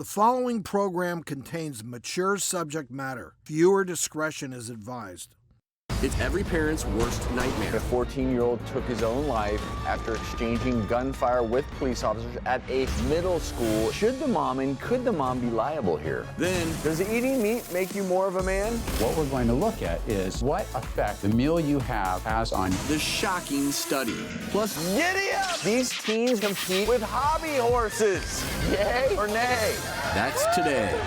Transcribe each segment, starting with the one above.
The following program contains mature subject matter. Viewer discretion is advised. It's every parent's worst nightmare. A 14-year-old took his own life after exchanging gunfire with police officers at a middle school. Should the mom and could the mom be liable here? Then, Does eating meat make you more of a man? What we're going to look at is what effect the meal you have has on the shocking study. Plus, Giddy up! These teens compete with hobby horses. Yay or nay? that's today.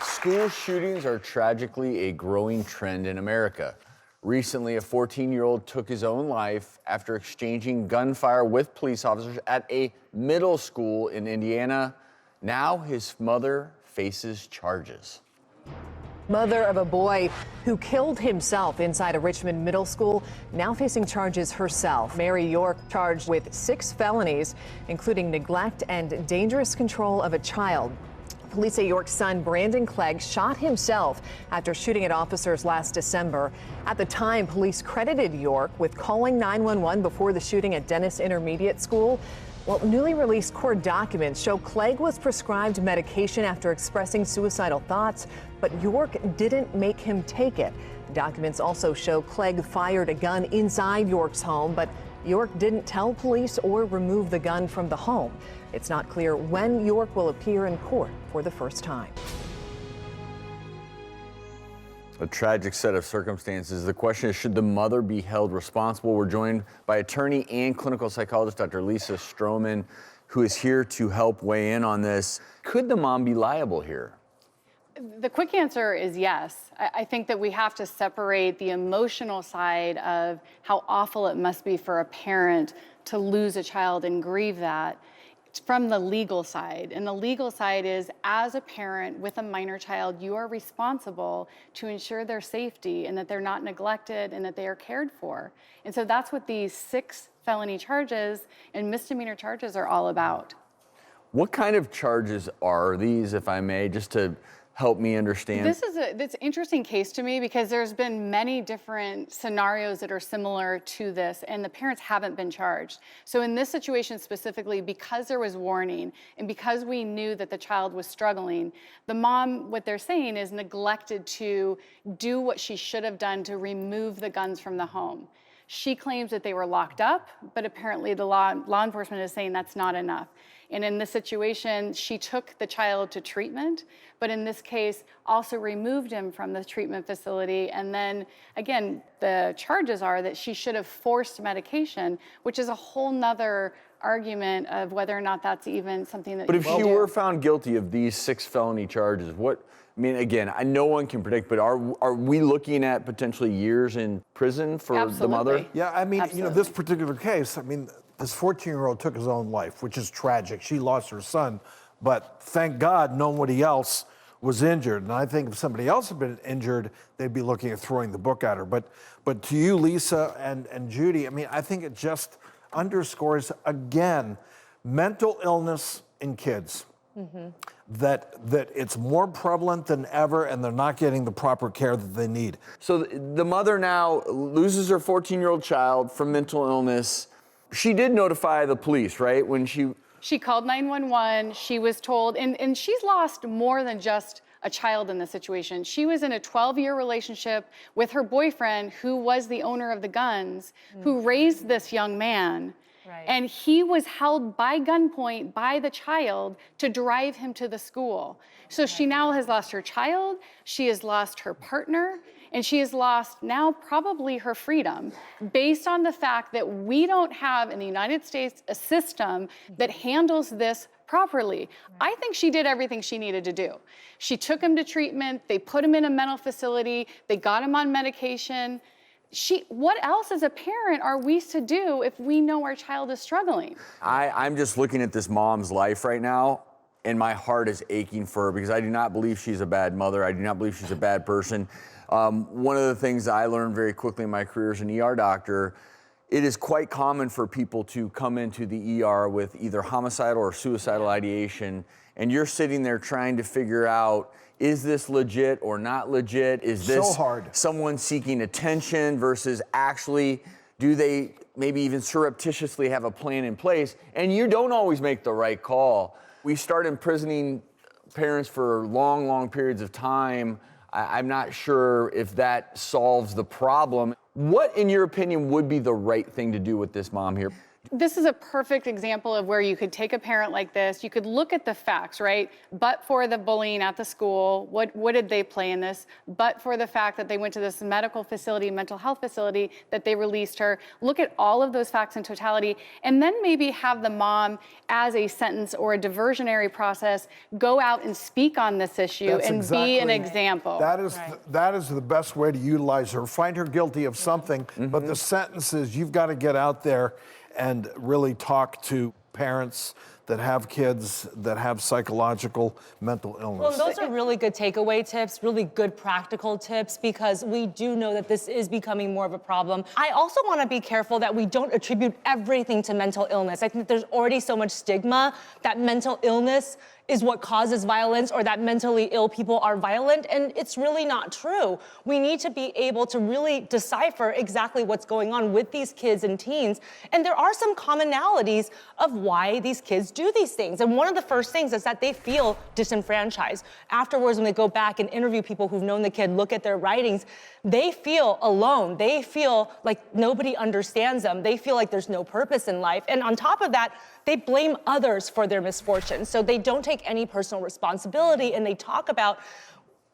School shootings are tragically a growing trend in America. Recently, a 14-year-old took his own life after exchanging gunfire with police officers at a middle school in Indiana. Now his mother faces charges. Mother of a boy who killed himself inside a Richmond middle school, now facing charges herself. Mary York charged with 6 felonies, including neglect and dangerous control of a child. Police say York's son, Brandon Clegg, shot himself after shooting at officers last December. At the time, police credited York with calling 911 before the shooting at Dennis Intermediate School. Well, newly released court documents show Clegg was prescribed medication after expressing suicidal thoughts, but York didn't make him take it. Documents also show Clegg fired a gun inside York's home, but York didn't tell police or remove the gun from the home. It's not clear when York will appear in court for the first time. A tragic set of circumstances. The question is, should the mother be held responsible? We're joined by attorney and clinical psychologist Dr. Lisa Stroman, who is here to help weigh in on this. Could the mom be liable here? The quick answer is yes. I think that we have to separate the emotional side of how awful it must be for a parent to lose a child and grieve that from the legal side. And the legal side is, as a parent with a minor child, you are responsible to ensure their safety and that they're not neglected and that they are cared for. And so that's what these 6 felony charges and misdemeanor charges are all about. What kind of charges are these, if I may, just to help me understand? This is an interesting case to me because there's been many different scenarios that are similar to this, and the parents haven't been charged. So in this situation specifically, because there was warning and because we knew that the child was struggling, the mom, what they're saying is, neglected to do what she should have done to remove the guns from the home. She claims that they were locked up, but apparently the law enforcement is saying that's not enough. And in this situation, she took the child to treatment, but in this case, also removed him from the treatment facility. And then, again, the charges are that she should have forced medication, which is a whole nother argument of whether or not that's even something that But you if can she do. were found guilty of these 6 felony charges, I mean, again, no one can predict, but are we looking at potentially years in prison for Absolutely. the mother? Yeah, I mean, Absolutely. this particular case, this 14-year-old took his own life, which is tragic. She lost her son, but thank God nobody else was injured. And I think if somebody else had been injured, they'd be looking at throwing the book at her. But to you, Lisa and Judy, I think it just underscores, again, mental illness in kids. Mm-hmm. That it's more prevalent than ever, and they're not getting the proper care that they need. So the mother now loses her 14-year-old child from mental illness. She did notify the police, right? When She called 911. She was told, and she's lost more than just a child in this situation. She was in a 12-year relationship with her boyfriend, who was the owner of the guns, who raised this young man. Right. And he was held by gunpoint by the child to drive him to the school. So she now has lost her child, she has lost her partner, and she has lost now probably her freedom, based on the fact that we don't have in the United States a system that handles this properly. I think she did everything she needed to do. She took him to treatment, they put him in a mental facility, they got him on medication. What else as a parent are we to do if we know our child is struggling? I'm just looking at this mom's life right now, and my heart is aching for her because I do not believe she's a bad mother. I do not believe she's a bad person. One of the things I learned very quickly in my career as an ER doctor, it is quite common for people to come into the ER with either homicidal or suicidal ideation, and you're sitting there trying to figure out, is this legit or not legit? Is this so hard. Someone seeking attention versus actually, do they maybe even surreptitiously have a plan in place, and you don't always make the right call. We start imprisoning parents for long, long periods of time. I'm not sure if that solves the problem. What, in your opinion, would be the right thing to do with this mom here? This is a perfect example of where you could take a parent like this, you could look at the facts, right? But for the bullying at the school, what did they play in this? But for the fact that they went to this medical facility, mental health facility, that they released her. Look at all of those facts in totality, and then maybe have the mom, as a sentence or a diversionary process, go out and speak on this issue and be an example. That is the best way to utilize her. Find her guilty of something, but the sentence is you've got to get out there and really talk to parents that have kids that have psychological mental illness. Well, those are really good takeaway tips, really good practical tips, because we do know that this is becoming more of a problem. I also want to be careful that we don't attribute everything to mental illness. I think there's already so much stigma that mental illness is what causes violence, or that mentally ill people are violent, and it's really not true. We need to be able to really decipher exactly what's going on with these kids and teens, and there are some commonalities of why these kids do these things. And one of the first things is that they feel disenfranchised. Afterwards, when they go back and interview people who've known the kid, look at their writings, they feel alone. They feel like nobody understands them. They feel like there's no purpose in life. And on top of that, they blame others for their misfortune. So they don't take any personal responsibility, and they talk about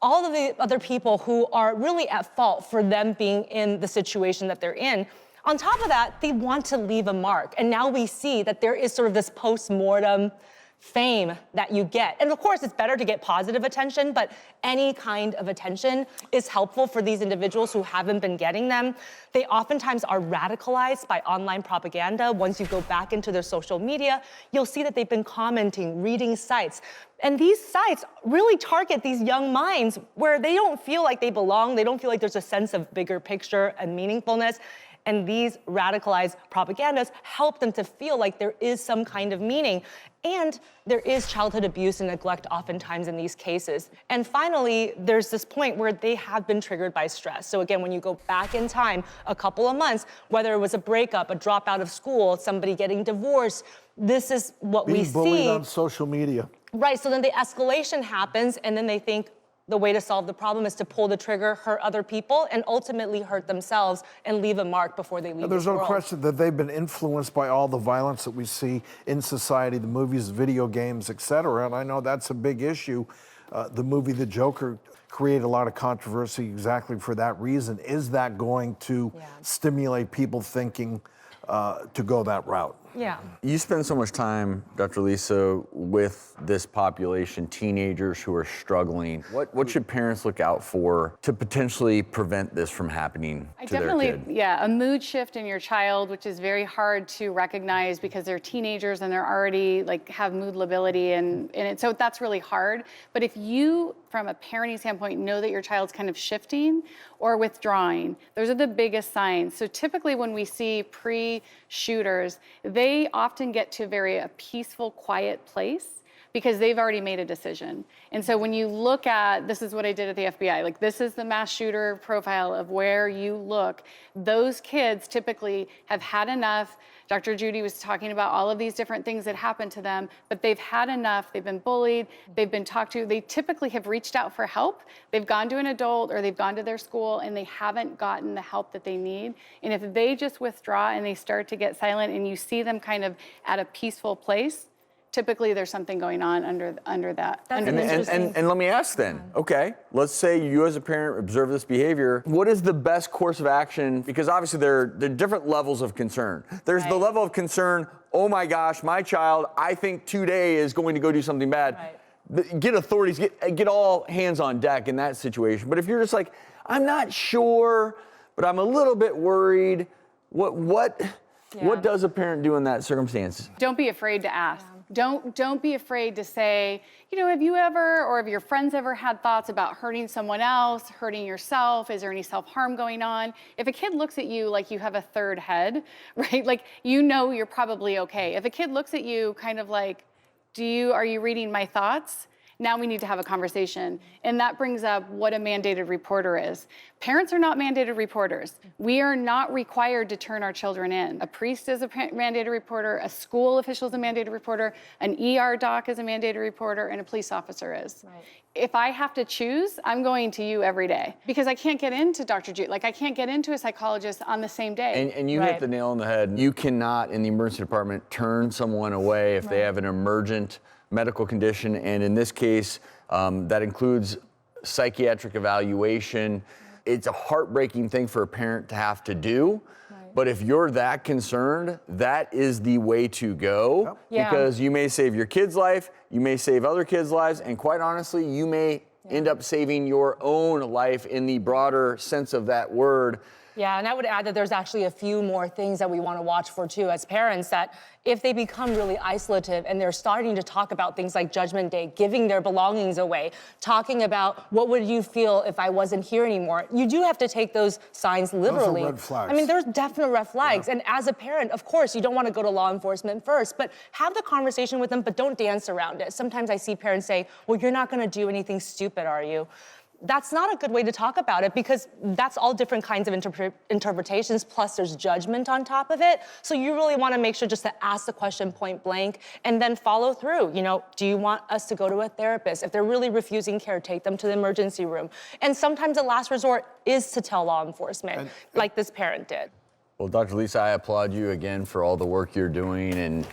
all of the other people who are really at fault for them being in the situation that they're in. On top of that, they want to leave a mark. And now we see that there is sort of this post-mortem fame that you get. And of course, it's better to get positive attention, but any kind of attention is helpful for these individuals who haven't been getting them. They oftentimes are radicalized by online propaganda. Once you go back into their social media, you'll see that they've been commenting, reading sites. And these sites really target these young minds where they don't feel like they belong. They don't feel like there's a sense of bigger picture and meaningfulness. And these radicalized propagandas help them to feel like there is some kind of meaning. And there is childhood abuse and neglect oftentimes in these cases. And finally, there's this point where they have been triggered by stress. So again, when you go back in time a couple of months, whether it was a breakup, a dropout of school, somebody getting divorced, this is what we see. Being bullied on social media. Right, so then the escalation happens, and then they think, the way to solve the problem is to pull the trigger, hurt other people, and ultimately hurt themselves and leave a mark before they leave There's this no world. question that they've been influenced by all the violence that we see in society, the movies, video games, et cetera. And I know that's a big issue. The movie The Joker created a lot of controversy exactly for that reason. Is that going to stimulate people thinking to go that route? Yeah. You spend so much time, Dr. Lisa, with this population, teenagers who are struggling. What should parents look out for to potentially prevent this from happening to their kid? A mood shift in your child, which is very hard to recognize because they're teenagers and they're already have mood lability and so that's really hard. But if you, from a parenting standpoint, know that your child's kind of shifting or withdrawing, those are the biggest signs. So typically when we see pre-shooters, they often get to a peaceful, quiet place because they've already made a decision. And so when you look at, this is what I did at the FBI, this is the mass shooter profile of where you look, those kids typically have had enough. Dr. Judy was talking about all of these different things that happened to them, but they've had enough, they've been bullied, they've been talked to, they typically have reached out for help, they've gone to an adult or they've gone to their school and they haven't gotten the help that they need. And if they just withdraw and they start to get silent and you see them kind of at a peaceful place, typically there's something going on under that. And let me ask then, okay, let's say you as a parent observe this behavior. What is the best course of action? Because obviously there are different levels of concern. There's the level of concern, oh my gosh, my child, I think today is going to go do something bad. Right. Get authorities, get all hands on deck in that situation. But if you're just like, I'm not sure, but I'm a little bit worried, what does a parent do in that circumstance? Don't be afraid to ask. Don't be afraid to say, have you ever, or have your friends ever had thoughts about hurting someone else, hurting yourself? Is there any self-harm going on? If a kid looks at you like you have a third head, right? You're probably okay. If a kid looks at you kind of like, are you reading my thoughts? Now we need to have a conversation. And that brings up what a mandated reporter is. Parents are not mandated reporters. We are not required to turn our children in. A priest is a mandated reporter, a school official is a mandated reporter, an ER doc is a mandated reporter, and a police officer is. Right. If I have to choose, I'm going to you every day because I can't get into Dr. Jude. Like I can't get into a psychologist on the same day. And you hit the nail on the head. You cannot, in the emergency department, turn someone away if they have an emergent medical condition. And in this case, that includes psychiatric evaluation. It's a heartbreaking thing for a parent to have to do. But if you're that concerned, that is the way to go because you may save your kid's life, you may save other kids' lives, and quite honestly, you may end up saving your own life in the broader sense of that word. Yeah, and I would add that there's actually a few more things that we want to watch for too as parents, that if they become really isolative and they're starting to talk about things like Judgment Day, giving their belongings away, talking about what would you feel if I wasn't here anymore, you do have to take those signs literally. Those are red flags. I mean, there's definite red flags. And as a parent, of course, you don't want to go to law enforcement first, but have the conversation with them, but don't dance around it. Sometimes I see parents say, well, you're not going to do anything stupid, are you? That's not a good way to talk about it because that's all different kinds of interpretations, plus there's judgment on top of it. So you really want to make sure just to ask the question point blank and then follow through. You know, do you want us to go to a therapist? If they're really refusing care, take them to the emergency room. And sometimes the last resort is to tell law enforcement, like this parent did. Well, Dr. Lisa, I applaud you again for all the work you're doing. And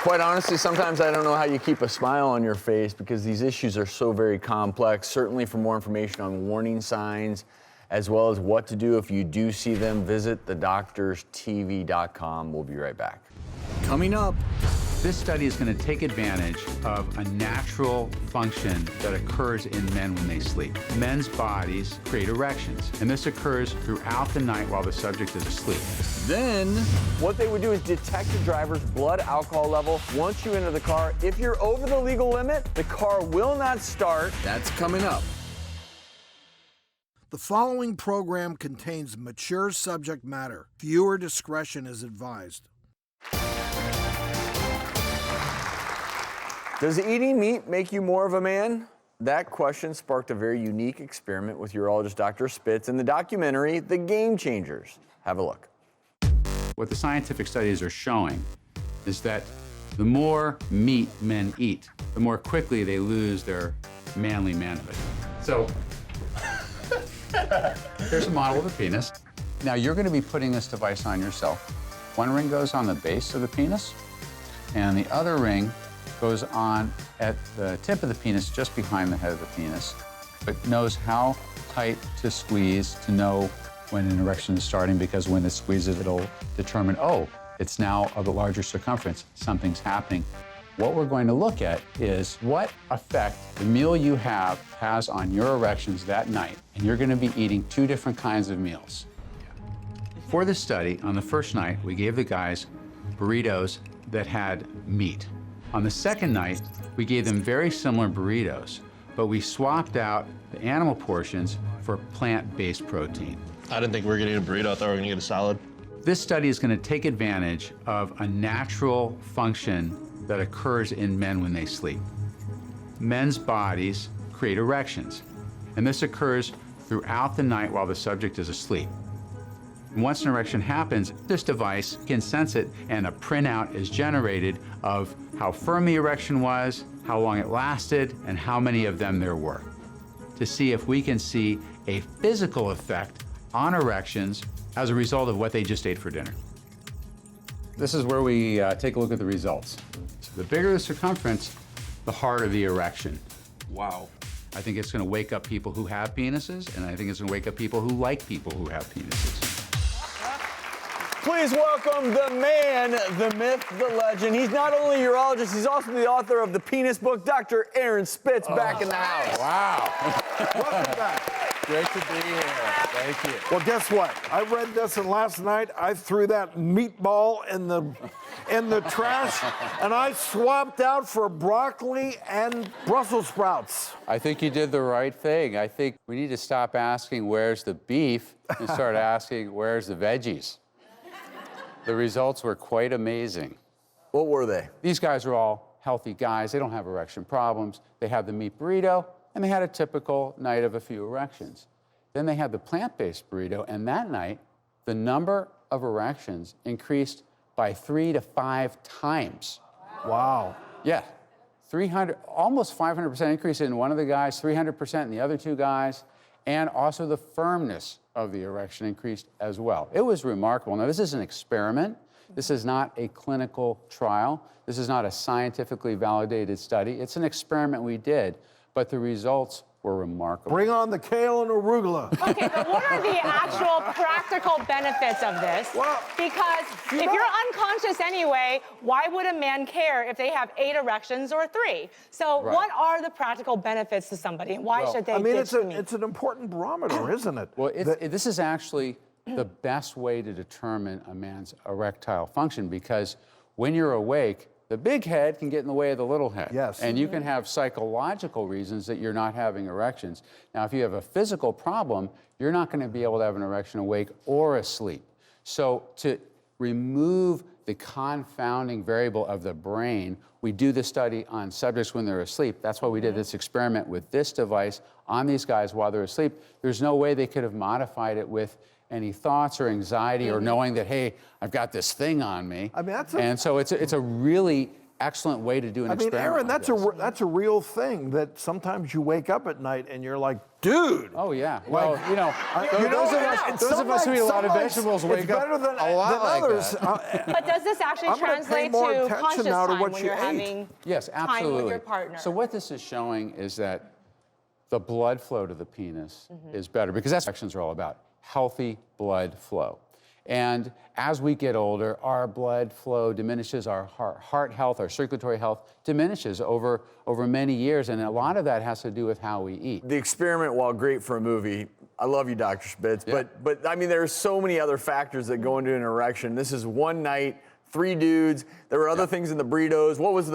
quite honestly, sometimes I don't know how you keep a smile on your face because these issues are so very complex. Certainly for more information on warning signs, as well as what to do if you do see them, visit thedoctorstv.com. We'll be right back. Coming up, This study is going to take advantage of a natural function that occurs in men when they sleep. Men's bodies create erections, and this occurs throughout the night while the subject is asleep. Then, what they would do is detect the driver's blood alcohol level once you enter the car. If you're over the legal limit, the car will not start. that's coming up. The following program contains mature subject matter. Viewer discretion is advised. Does eating meat make you more of a man? That question sparked a very unique experiment with urologist Dr. Spitz in the documentary, The Game Changers. Have a look. What the scientific studies are showing is that the more meat men eat, the more quickly they lose their manly manhood. So, here's a model of a penis. Now you're going to be putting this device on yourself. One ring goes on the base of the penis, and the other ring goes on at the tip of the penis, just behind the head of the penis. It knows how tight to squeeze to know when an erection is starting, because when it squeezes, it'll determine, oh, it's now of a larger circumference, something's happening. What we're going to look at is what effect the meal you have has on your erections that night. And you're going to be eating two different kinds of meals. For this study, on the first night, we gave the guys burritos that had meat. On the second night, we gave them very similar burritos, but we swapped out the animal portions for plant-based protein. I didn't think we were gonna get a burrito, I thought we were gonna get a salad. This study is going to take advantage of a natural function that occurs in men when they sleep. Men's bodies create erections, and this occurs throughout the night while the subject is asleep. Once an erection happens, this device can sense it, and a printout is generated of how firm the erection was, how long it lasted, and how many of them there were, to see if we can see a physical effect on erections as a result of what they just ate for dinner. This is where we take a look at the results. So the bigger the circumference, the harder the erection. Wow. I think it's going to wake up people who have penises, and I think it's going to wake up people who like people who have penises. Please welcome the man, the myth, the legend. He's not only a urologist, he's also the author of the penis book, Dr. Aaron Spitz, back in the house. Wow. Welcome back. Great to be here. Thank you. Well, guess what? I read this, and last night I threw that meatball in the trash, and I swapped out for broccoli and Brussels sprouts. I think you did the right thing. I think we need to stop asking where's the beef and start asking where's the veggies. The results were quite amazing. What were they? These guys are all healthy guys. They don't have erection problems. They have the meat burrito, and they had a typical night of a few erections. Then they had the plant-based burrito, and that night, the number of erections increased by 3 to 5 times. Wow. Yeah, 300, almost 500% increase in one of the guys, 300% in the other 2 guys, and also the firmness of the erection increased as well. It was remarkable. Now, this is an experiment. This is not a clinical trial. This is not a scientifically validated study. It's an experiment we did, but the results were remarkable. Bring on the kale and arugula. Okay, but what are the actual practical benefits of this? Well, because if you're unconscious anyway, why would a man care if they have 8 erections or 3? So Right. what are the practical benefits to somebody, and why should they I mean, ditch the meat? it's an important barometer, isn't it? Well, this is actually the best way to determine a man's erectile function, because when you're awake, the big head can get in the way of the little head. Yes. And you can have psychological reasons that you're not having erections. Now, if you have a physical problem, you're not going to be able to have an erection awake or asleep. So to remove the confounding variable of the brain, we do the study on subjects when they're asleep. That's why we did this experiment with this device on these guys while they're asleep. There's no way they could have modified it with any thoughts or anxiety or knowing that, hey, I've got this thing on me. I mean, and so it's a really excellent way to do an experiment. Aaron, like that's a real thing that sometimes you wake up at night and you're like, dude. Oh yeah. Well, you know, those some of us who eat a lot of nights vegetables it's wake up better than, a lot than like others. that. But does this actually I'm gonna pay translate more to attention conscious now to time what when you you're ate. having Yes, absolutely. time with your partner? So what this is showing is that the blood flow to the penis is better, because that's what erections are all about, healthy blood flow. And as we get older, our blood flow diminishes, our heart health, our circulatory health diminishes over many years, and a lot of that has to do with how we eat. The experiment, while great for a movie, I love you, Dr. Spitz, Yeah. but I mean, there's so many other factors that go into an erection. This is one night, 3 dudes. There were other things in the burritos. What was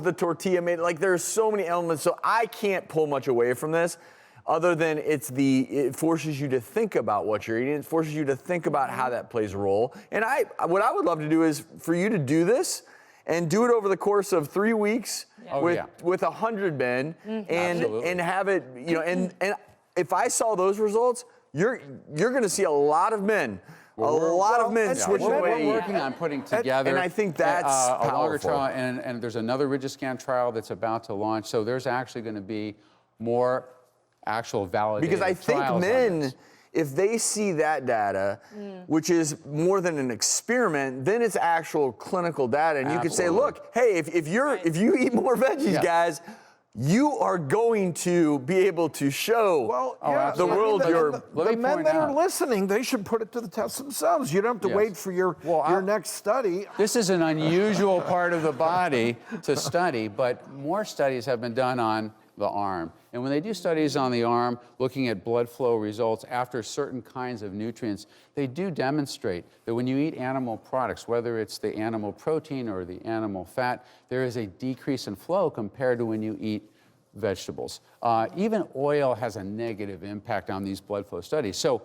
the tortilla made? Like, there's so many elements. So I can't pull much away from this, other than it forces you to think about what you're eating. It forces you to think about how that plays a role. And what I would love to do is for you to do this and do it over the course of 3 weeks with 100 men and have it, and if I saw those results, you're going to see a lot of men. A lot of men switching away. We're working on putting together and I think that's a longer powerful. trial, and there's another Rigiscan trial that's about to launch. So there's actually going to be more actual validated Because I think trials on men, this. if they see that data, which is more than an experiment, then it's actual clinical data, and you can say, Absolutely. look, hey, if you eat more veggies, guys, you are going to be able to show the world your. The men that are listening, they should put it to the test themselves. You don't have to wait for your next study. This is an unusual part of the body to study, but more studies have been done on the arm. And when they do studies on the arm, looking at blood flow results after certain kinds of nutrients, they do demonstrate that when you eat animal products, whether it's the animal protein or the animal fat, there is a decrease in flow compared to when you eat vegetables. Even oil has a negative impact on these blood flow studies. So,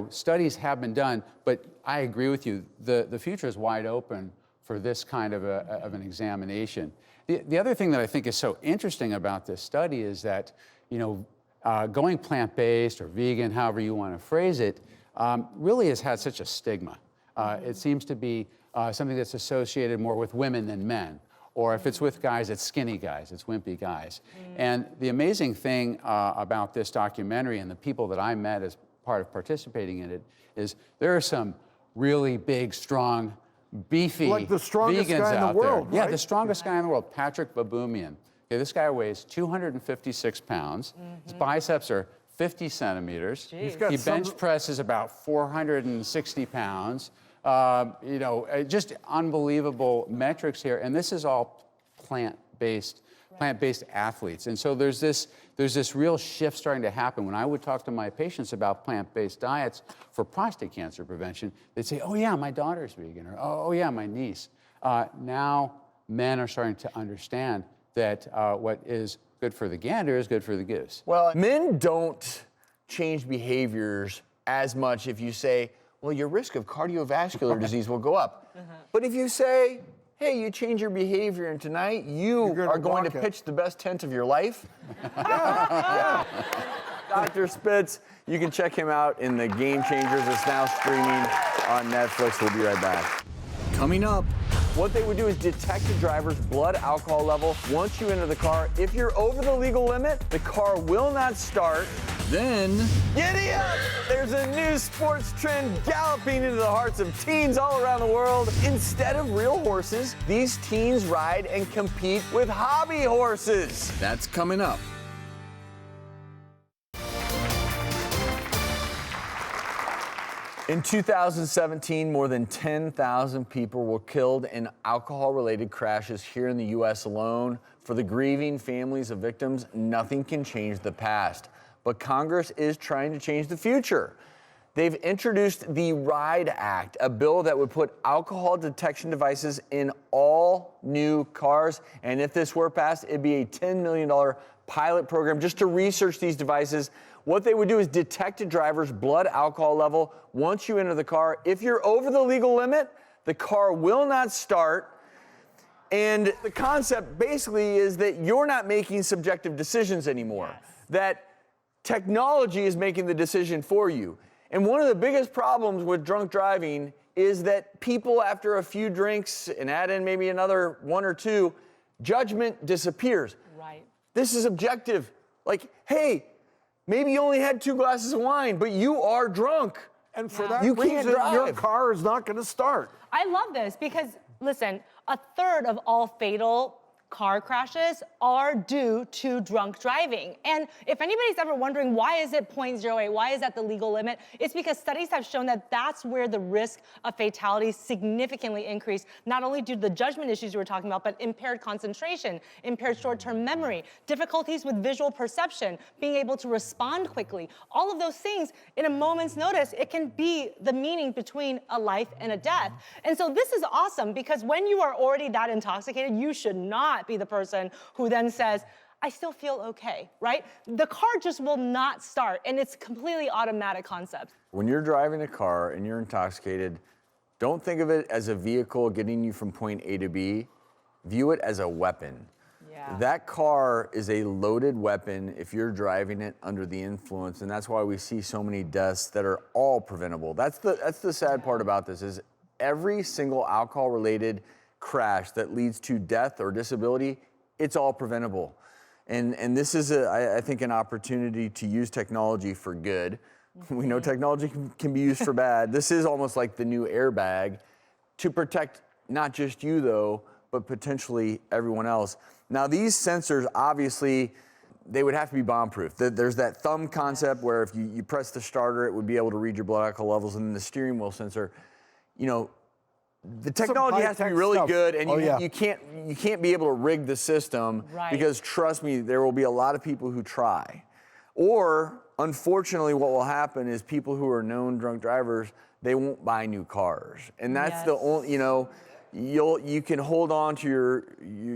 studies have been done, but I agree with you, the future is wide open for this kind of an examination. The other thing that I think is so interesting about this study is that, going plant-based or vegan, however you want to phrase it, really has had such a stigma. It seems to be something that's associated more with women than men. Or if it's with guys, it's skinny guys, it's wimpy guys. And the amazing thing about this documentary and the people that I met as part of participating in it is there are some really big, strong, beefy Like the strongest vegans guy in the out world, there. Yeah, right? the strongest guy in the world, Patrick Baboumian. Okay, this guy weighs 256 pounds. His biceps are 50 centimeters. He bench presses about 460 pounds. Just unbelievable metrics here. And this is all plant-based athletes. And so there's this real shift starting to happen. When I would talk to my patients about plant-based diets for prostate cancer prevention, they'd say, oh yeah, my daughter's vegan, or oh yeah, my niece. Now men are starting to understand that what is good for the gander is good for the goose. Well, men don't change behaviors as much if you say, well, your risk of cardiovascular disease will go up. But if you say, hey, you change your behavior, and tonight you gonna are going to walk it. pitch the best tent of your life. Yeah. Dr. Spitz, you can check him out in the Game Changers. It's now streaming on Netflix. We'll be right back. Coming up. What they would do is detect the driver's blood alcohol level once you enter the car. If you're over the legal limit, the car will not start. Then. Giddy up! There's a new sports trend galloping into the hearts of teens all around the world. Instead of real horses, these teens ride and compete with hobby horses. That's coming up. In 2017, more than 10,000 people were killed in alcohol-related crashes here in the U.S. alone. For the grieving families of victims, nothing can change the past. But Congress is trying to change the future. They've introduced the RIDE Act, a bill that would put alcohol detection devices in all new cars. And if this were passed, it'd be a $10 million pilot program just to research these devices. What they would do is detect a driver's blood alcohol level once you enter the car. If you're over the legal limit, the car will not start. And the concept basically is that you're not making subjective decisions anymore. Yes. That technology is making the decision for you. And one of the biggest problems with drunk driving is that people, after a few drinks and add in maybe another one or two, judgment disappears. Right. This is objective. Like, hey, maybe you only had 2 glasses of wine, but you are drunk. And for that you reason, can't drive. your car is not going to start. I love this because, listen, a third of all fatal car crashes are due to drunk driving. And if anybody's ever wondering why is it 0.08, why is that the legal limit, it's because studies have shown that that's where the risk of fatality significantly increase, not only due to the judgment issues you were talking about, but impaired concentration, impaired short-term memory, difficulties with visual perception, being able to respond quickly. All of those things, in a moment's notice, it can be the meaning between a life and a death. And so this is awesome because when you are already that intoxicated, you should not be the person who then says, I still feel okay, right? The car just will not start, and it's a completely automatic concept. When you're driving a car and you're intoxicated, don't think of it as a vehicle getting you from point A to B. View it as a weapon. Yeah. That car is a loaded weapon if you're driving it under the influence, and that's why we see so many deaths that are all preventable. That's the sad part about this is every single alcohol-related crash that leads to death or disability, it's all preventable. And this is, I think, an opportunity to use technology for good. We know technology can be used for bad. This is almost like the new airbag to protect not just you, though, but potentially everyone else. Now, these sensors, obviously, they would have to be bomb-proof. There's that thumb concept where if you press the starter, it would be able to read your blood alcohol levels, and then the steering wheel sensor, the technology has to be really good, and you can't be able to rig the system because trust me, there will be a lot of people who try. Or unfortunately, what will happen is people who are known drunk drivers, they won't buy new cars, and that's the only you can hold on to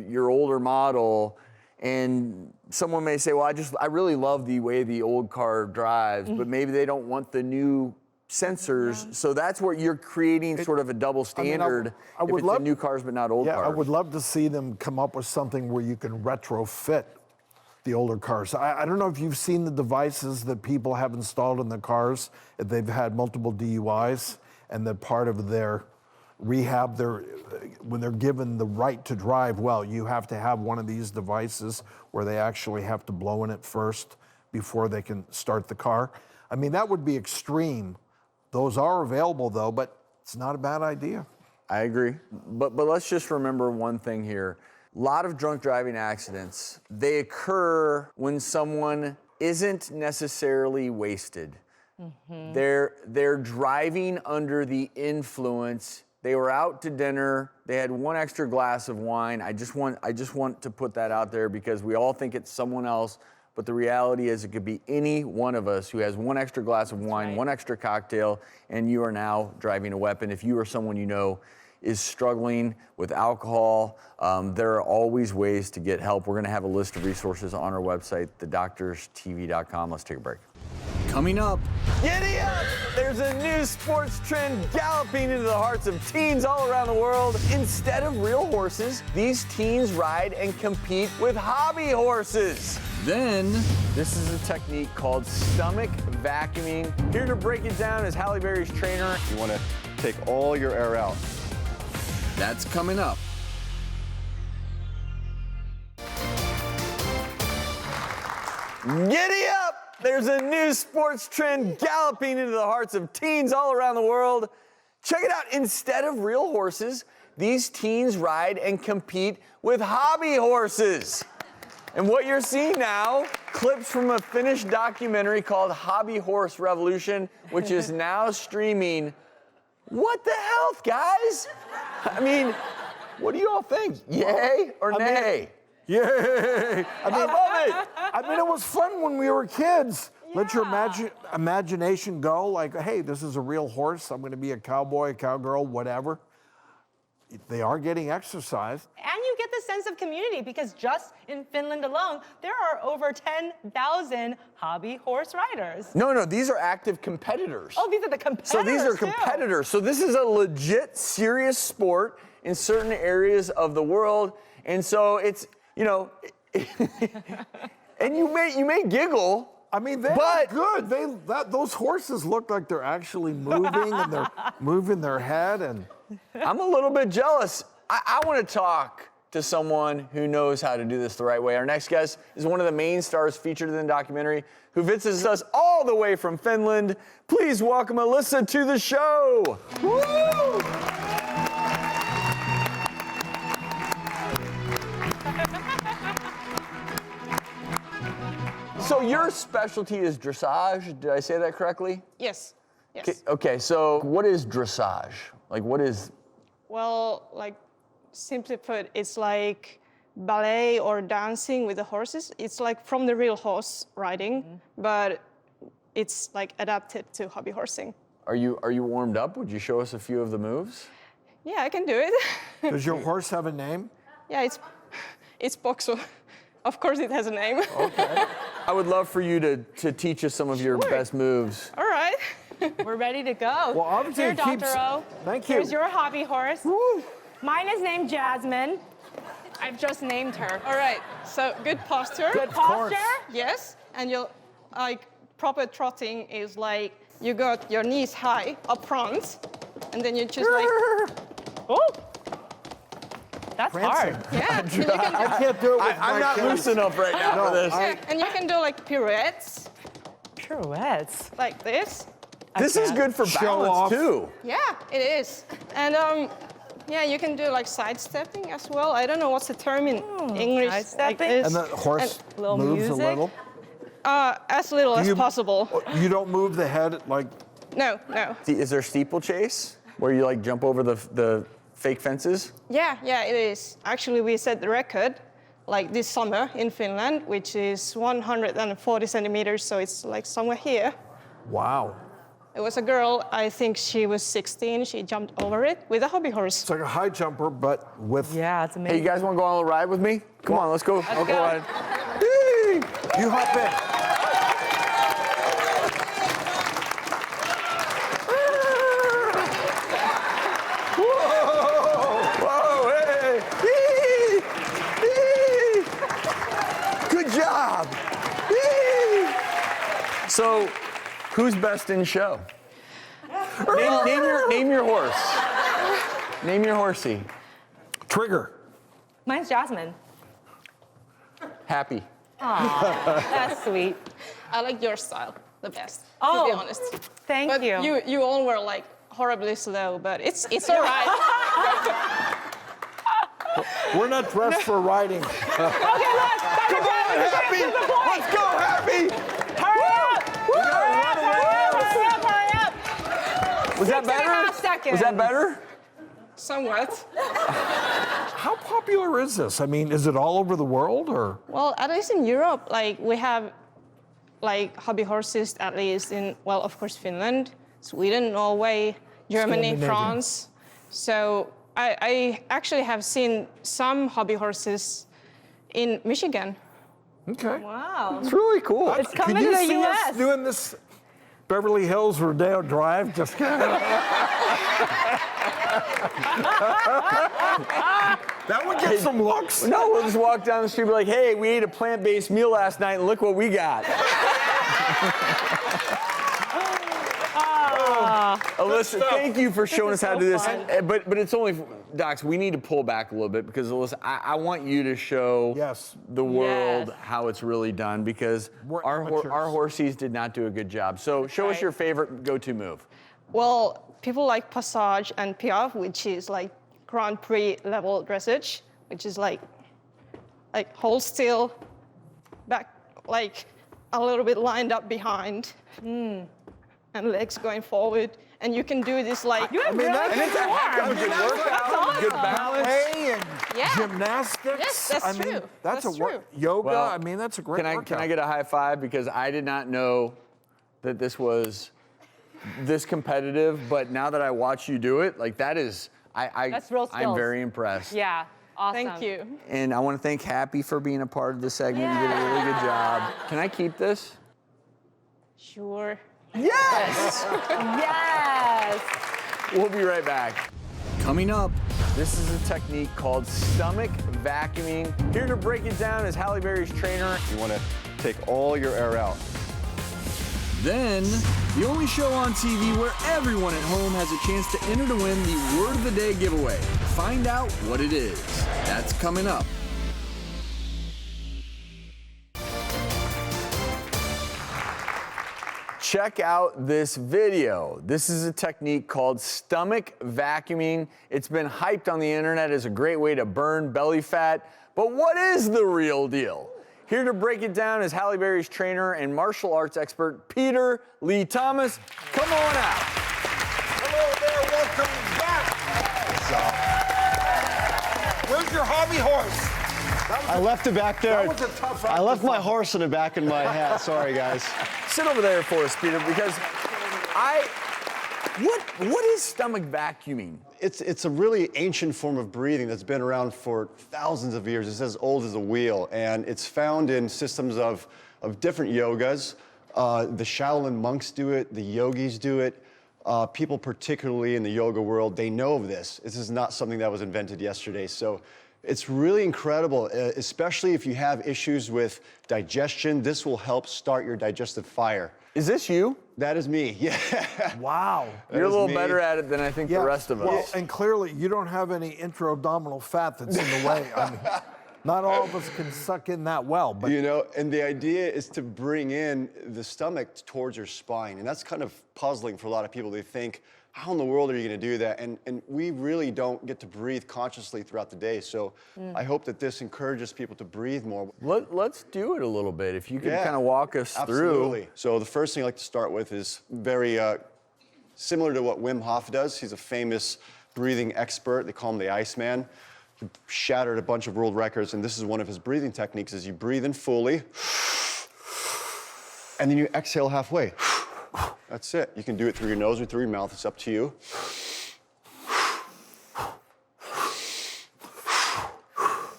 your older model, and someone may say, well, I really love the way the old car drives, but maybe they don't want the new sensors, so that's where you're creating sort of a double standard. I would love new cars, but not old cars. I would love to see them come up with something where you can retrofit the older cars. I don't know if you've seen the devices that people have installed in the cars. They've had multiple DUIs, and that part of their rehab, when they're given the right to drive, well, you have to have one of these devices where they actually have to blow in it first before they can start the car. I mean, that would be extreme. Those are available, though, but it's not a bad idea. I agree. But let's just remember one thing here. A lot of drunk driving accidents, they occur when someone isn't necessarily wasted. Mm-hmm. They're driving under the influence. They were out to dinner. They had one extra glass of wine. I just want to put that out there because we all think it's someone else. But the reality is it could be any one of us who has one extra glass of wine, one extra cocktail, and you are now driving a weapon. If you or someone you know is struggling with alcohol, there are always ways to get help. We're going to have a list of resources on our website, thedoctorstv.com. Let's take a break. Coming up. Giddy up! There's a new sports trend galloping into the hearts of teens all around the world. Instead of real horses, these teens ride and compete with hobby horses. Then, This is a technique called stomach vacuuming. Here to break it down is Halle Berry's trainer. You want to take all your air out. that's coming up. Giddy up! There's a new sports trend galloping into the hearts of teens all around the world. Check it out. Instead of real horses, these teens ride and compete with hobby horses. And what you're seeing now, clips from a Finnish documentary called Hobby Horse Revolution, which is now streaming. What the health, guys? I mean, what do you all think? Yay or nay? Yay! I love it. I mean, it was fun when we were kids. Let your imagination go. Like, hey, this is a real horse. I'm going to be a cowboy, a cowgirl, whatever. They are getting exercise. And you get the sense of community because just in Finland alone, there are over 10,000 hobby horse riders. No, these are active competitors. Oh, these are the competitors. So these are too. competitors. So this is a legit, serious sport in certain areas of the world. And so it's, you know, and you may giggle. I mean, they're good. Those horses look like they're actually moving and they're moving their head. And I'm a little bit jealous. I want to talk to someone who knows how to do this the right way. Our next guest is one of the main stars featured in the documentary who visits us all the way from Finland. Please welcome Alyssa to the show. Woo! So your specialty is dressage. Did I say that correctly? Yes. Yes. Okay, so what is dressage? Like, what is... Well, like, simply put, it's like ballet or dancing with the horses. It's like from the real horse riding, but it's like adapted to hobby horsing. Are you warmed up? Would you show us a few of the moves? Yeah, I can do it. does your horse have a name? Yeah, it's Boxu. Of course it has a name. Okay. I would love for you to teach us some of your best moves. All right. We're ready to go. Well, obviously Here, it keeps... Dr. O. Thank you. Here's your hobby horse. Woo. Mine is named Jasmine. I've just named her. All right. So good posture. Good posture. Yes. And you'll, like, proper trotting is like you got your knees high up front, and then you just like... Oh, that's Prancing. hard. Yeah, and you can I can't do it with I'm my not kids. loose enough right now for this. yeah, and you can do like pirouettes Pirouettes. like this. This is good for Show balance off. too. Yeah, it is. And yeah, you can do like sidestepping as well. I don't know what's the term in English. Like sidestepping? this. And the horse little moves music? a little. As little as you- possible. You don't move the head like... No. Is there steeplechase where you like jump over the fake fences? Yeah, it is. Actually, we set the record like this summer in Finland, which is 140 centimeters. So it's like somewhere here. Wow. It was a girl, I think she was 16. She jumped over it with a hobby horse. It's like a high jumper, but with... Yeah, it's Hey, amazing. you guys want to go on a little ride with me? Come on, let's go. Let's go. ride. You hop in. Whoa, hey. Yee. Yee. Good job. Yee. So, who's best in show? Name your horse. Name your horsey. Trigger. Mine's Jasmine. Happy. That's sweet. I like your style the best, to Oh, be honest. Thank But you. you all were like horribly slow, but it's all right. We're not dressed for riding. Come on, Happy. Let's go, Happy. Hurry up. Was that 6.5 better? seconds. Was that better? Somewhat. How popular is this? I mean, is it all over the world or? Well, at least in Europe, like we have like hobby horses, at least in, well, of course, Finland, Sweden, Norway, Germany, Scandinavian. France. So I actually have seen some hobby horses in Michigan. Okay. Wow. It's really cool. It's Can coming you to the see U.S. us doing this Beverly Hills, Rodeo Drive, just that would get some looks. No, we'll just walk down the street and be like, hey, we ate a plant-based meal last night and look what we got. Alyssa, thank you for showing us how to do this. But it's only, Docs, we need to pull back a little bit because, Alyssa, I want you to show the world how it's really done because our horsies did not do a good job. So show us your favorite go-to move. Well, people like Passage and Piaffe, which is like Grand Prix level dressage, which is like hold still, back like a little bit lined up behind, and legs going forward. And you can do this like. I mean, that's a good workout, good ballet and gymnastics. Yes, that's I mean, true. That's That's a true. yoga. Well, I mean, that's a great workout. Can I get a high five? Because I did not know that this was this competitive, but now that I watch you do it, like that is, That's real skills. I'm very impressed. Yeah, awesome. Thank you. And I want to thank Happy for being a part of this segment. You did a really good job. Can I keep this? Sure. Yes! Yes! We'll be right back. Coming up, This is a technique called stomach vacuuming. Here to break it down is Halle Berry's trainer. You want to take all your air out. then the only show on TV where everyone at home has a chance to enter to win the Word of the Day giveaway. Find out what it is. That's coming up. Check out this video. This is a technique called stomach vacuuming. It's been hyped on the internet as a great way to burn belly fat. But what is the real deal? Here to break it down is Halle Berry's trainer and martial arts expert, Peter Lee Thomas. Come on out. Hello there, welcome back. Where's your hobby horse? I left it back there. That was a tough I left my horse in the back of my hat. Sorry, guys. Sit over there for us, Peter, because what is stomach vacuuming? It's a really ancient form of breathing that's been around for thousands of years. It's as old as a wheel, and it's found in systems of different yogas. The Shaolin monks do it, the yogis do it. People particularly in the yoga world, they know of this. This is not something that was invented yesterday. So it's really incredible, especially if you have issues with digestion. This will help start your digestive fire. Is this you? That is me, yeah. Wow. You're a is little me. better at it than I think the rest of us. Well, and clearly you don't have any intra-abdominal fat that's in the way. I mean, not all of us can suck in that well, but You know, and the idea is to bring in the stomach towards your spine. And that's kind of puzzling for a lot of people. They think, how in the world are you going to do that? And we really don't get to breathe consciously throughout the day. So I hope that this encourages people to breathe more. Let's do it a little bit. If you could Yeah, kind of walk us absolutely. So the first thing I like to start with is very similar to what Wim Hof does. He's a famous breathing expert. They call him the Iceman. He shattered a bunch of world records, and this is one of his breathing techniques, is you breathe in fully, and then you exhale halfway. That's it. You can do it through your nose or through your mouth. It's up to you.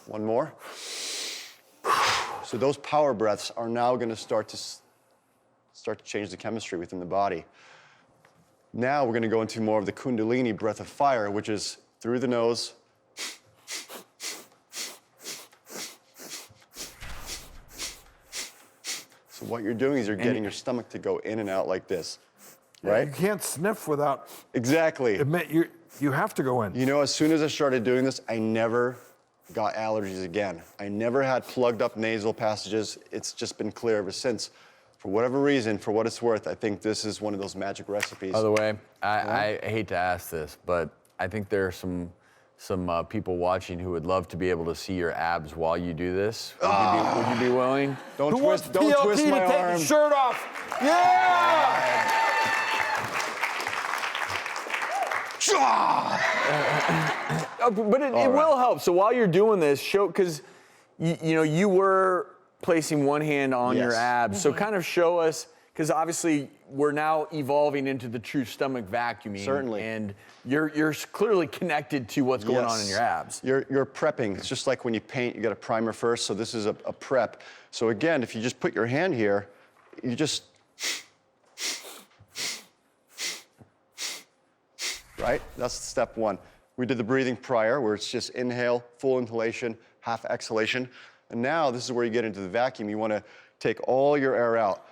One more. So those power breaths are now going to start to change the chemistry within the body. Now we're going to go into more of the Kundalini breath of fire, which is through the nose. So what you're doing is you're getting your stomach to go in and out like this, right? you can't sniff without Exactly. admit you have to go in. You know, as soon as I started doing this, I never got allergies again. I never had plugged up nasal passages. It's just been clear ever since. For whatever reason, for what it's worth, I think this is one of those magic recipes. By the way, I hate to ask this, but I think there are some people watching who would love to be able to see your abs while you do this. Would you be willing? Don't Who wants twist PLT my to take arm. his shirt off? Yeah! But it will help. So while you're doing this, show, because you know you were placing one hand on your Yes. abs. So kind of show us, because obviously we're now evolving into the true stomach vacuuming. Certainly. And you're clearly connected to what's going on in your abs. You're prepping. It's just like when you paint, you get a primer first. So this is a prep. So again, if you just put your hand here, you just right? That's step one. We did the breathing prior, where it's just inhale, full inhalation, half exhalation. And now this is where you get into the vacuum. You want to take all your air out.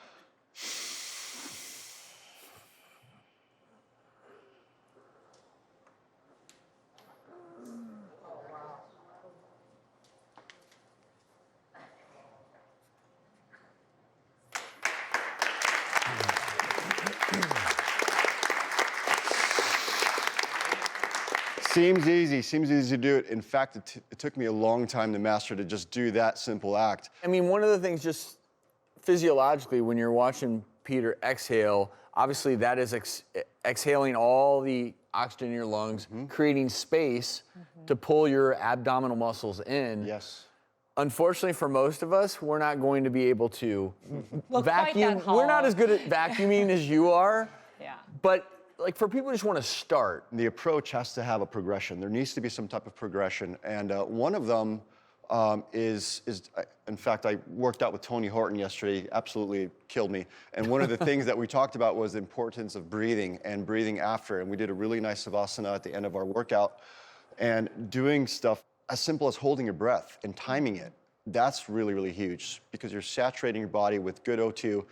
Seems easy to do it. In fact, it took me a long time to master to just do that simple act. I mean, one of the things just physiologically when you're watching Peter exhale, obviously that is exhaling all the oxygen in your lungs, creating space to pull your abdominal muscles in. Yes. Unfortunately, for most of us, we're not going to be able to Look quite vacuum. that We're not hard. as good at vacuuming as you are. Yeah. But like for people who just want to start, The approach has to have a progression. There needs to be some type of progression. And one of them is, in fact, I worked out with Tony Horton yesterday, absolutely killed me. And one of the things that we talked about was the importance of breathing and breathing after. And we did a really nice savasana at the end of our workout and doing stuff as simple as holding your breath and timing it. That's really, really huge because you're saturating your body with good O2.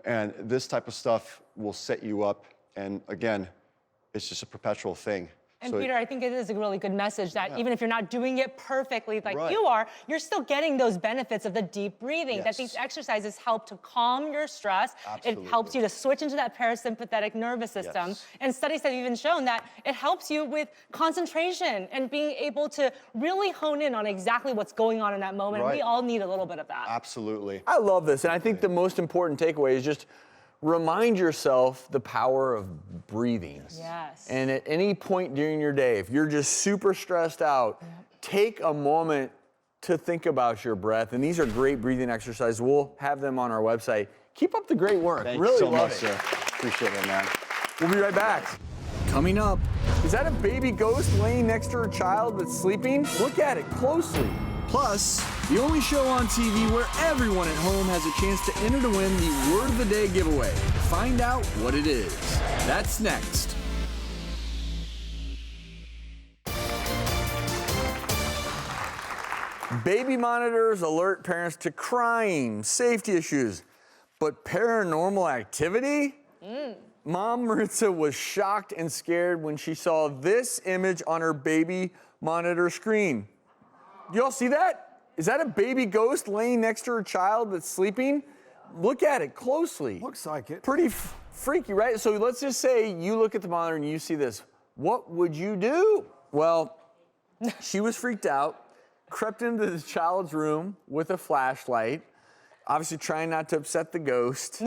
And this type of stuff will set you up. And again, it's just a perpetual thing. And So- Peter, I think it is a really good message that even if you're not doing it perfectly like Right. you are, you're still getting those benefits of the deep breathing, that Yes. these exercises help to calm your stress. Absolutely. It helps you to switch into that parasympathetic nervous system. Yes. And studies have even shown that it helps you with concentration and being able to really hone in on exactly what's going on in that moment. Right. We all need a little bit of that. Absolutely. I love this. And I think the most important takeaway is just remind yourself the power of breathing. Yes. And at any point during your day, if you're just super stressed out, take a moment to think about your breath. And these are great breathing exercises. We'll have them on our website. Keep up the great work. Thank really you so love much, it. sir. Appreciate it, man. We'll be right back. Coming up, is that a baby ghost laying next to her child that's sleeping? Look at it closely. Plus, the only show on TV where everyone at home has a chance to enter to win the Word of the Day giveaway. Find out what it is. That's next. Baby monitors alert parents to crime, safety issues, but paranormal activity? Mom Maritza was shocked and scared when she saw this image on her baby monitor screen. You all see that? Is that a baby ghost laying next to her child that's sleeping? Look at it closely. Looks like it. Pretty freaky, right? So let's just say you look at the monitor and you see this. What would you do? Well, she was freaked out, crept into the child's room with a flashlight, obviously trying not to upset the ghost.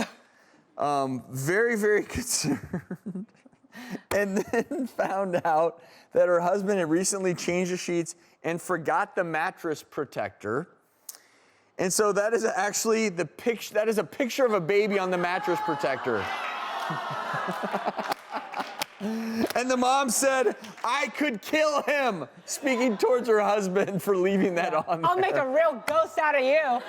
Very, very concerned. And then found out that her husband had recently changed the sheets and forgot the mattress protector. And so that is actually the picture. That is a picture of a baby on the mattress protector. And the mom said, "I could kill him," speaking towards her husband for leaving that on there. I'll make a real ghost out of you.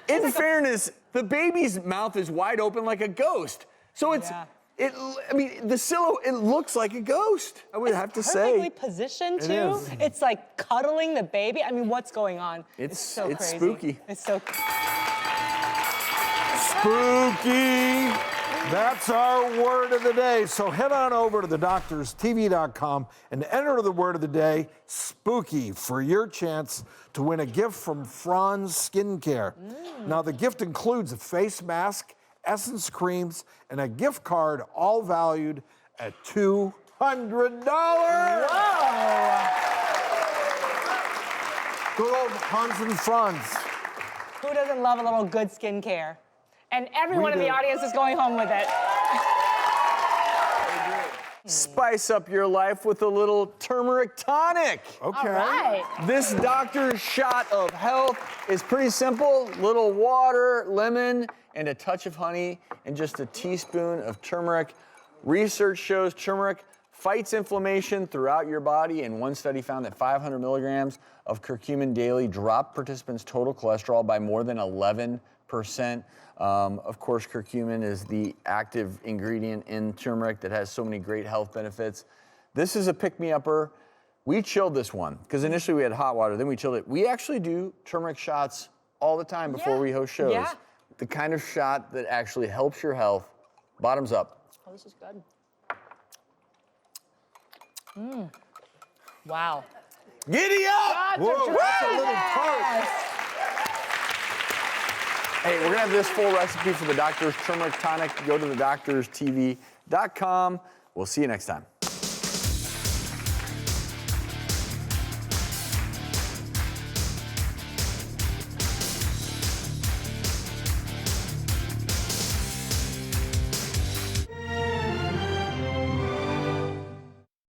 In fairness, the baby's mouth is wide open like a ghost. So it's, Yeah. I mean, the silhouette, it looks like a ghost, I would have to Perfectly say. positioned It too. is. It's like cuddling the baby. I mean, what's going on? It's so crazy. spooky. It's so. Spooky. That's our word of the day. So head on over to thedoctorstv.com and enter the word of the day, spooky, for your chance to win a gift from Franz Skincare. Now, the gift includes a face mask, essence creams, and a gift card, all valued at $200. Whoa! Good old Hans and Franz. Who doesn't love a little good skincare? And everyone in the do. audience is going home with it. Spice up your life with a little turmeric tonic. Okay. All right. This doctor's shot of health is pretty simple. Little water, lemon, and a touch of honey, and just a teaspoon of turmeric. Research shows turmeric fights inflammation throughout your body, and one study found that 500 milligrams of curcumin daily dropped participants' total cholesterol by more than 11%. Of course, curcumin is the active ingredient in turmeric that has so many great health benefits. This is a pick-me-upper. We chilled this one because initially we had hot water, then we chilled it. We actually do turmeric shots all the time before we host shows. Yeah. The kind of shot that actually helps your health. Bottoms up. Oh, this is good. Wow. Giddy up! Whoa, that's a little tart. Hey, we're gonna have this full recipe for the Doctor's Turmeric Tonic. Go to thedoctorstv.com. We'll see you next time.